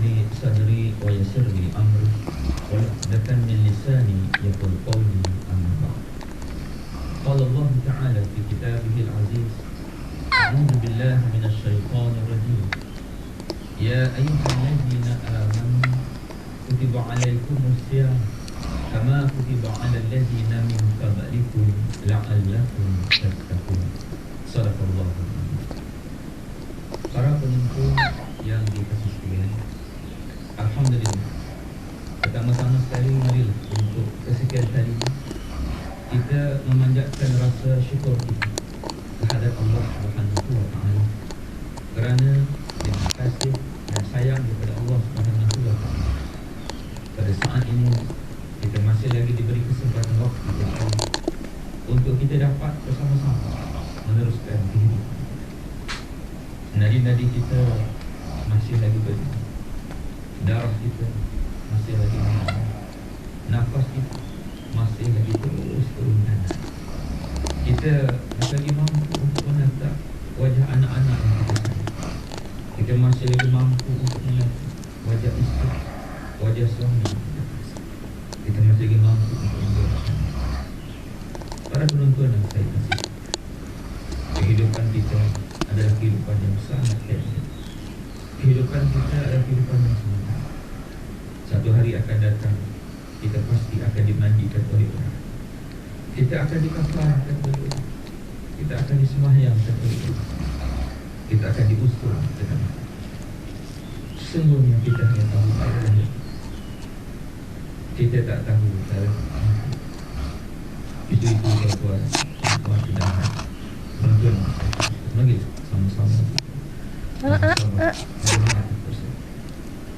لي صدري ويسر لي أمري واحلل من لساني يقول قولي أما بعد. قال الله تعالى في كتابه العزيز: أعوذ بالله من الشيطان الرجيم. يا أيها الذين آمنوا كتب عليكم الصيام كما كتب على الذين من قبلكم لعلكم تتقون. Sadaqallahu alazim. Para penonton yang dikasihi sekalian, alhamdulillah, pertama-tama sekali marilah untuk kesekian kali kita memanjatkan rasa syukur kita terhadap Allah Subhanahu wa taala kerana dengan kasih dan sayang daripada Allah Subhanahu wa taala pada saat ini kita masih lagi diberi kesempatan waktu untuk kita dapat bersama-sama meneruskan kehidupan. Nadi-nadi kita masih lagi berdiri, darah kita masih lagi mengalir, nafas kita masih lagi terus turunkan. Kita masih lagi mampu untuk menatap wajah anak-anak yang kita sayang. Kita masih lagi mampu untuk menatap wajah isteri, wajah suami. Kita masih lagi mampu untuk mendoakan. Para penonton yang saya kasih, kehidupan kita adalah kehidupan yang sangat pendek. Kehidupan kita adalah kehidupan yang sementara. Satu hari akan datang, kita pasti akan dimandikan oleh orang. Kita akan dikafarkan oleh orang. Kita akan disembahyangkan oleh orang. Kita akan diusul dengan sesungguhnya kita hanya tahu ayatnya. Kita tak tahu cara itu tuan-tuan sedang penonton lagi sama-sama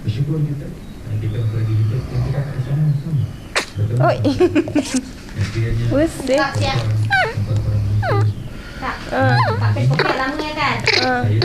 bersyukur kita dan kita pergi hidup yang kita sama-sama bertemu. Usik. Tak Facebook lama kan? Saya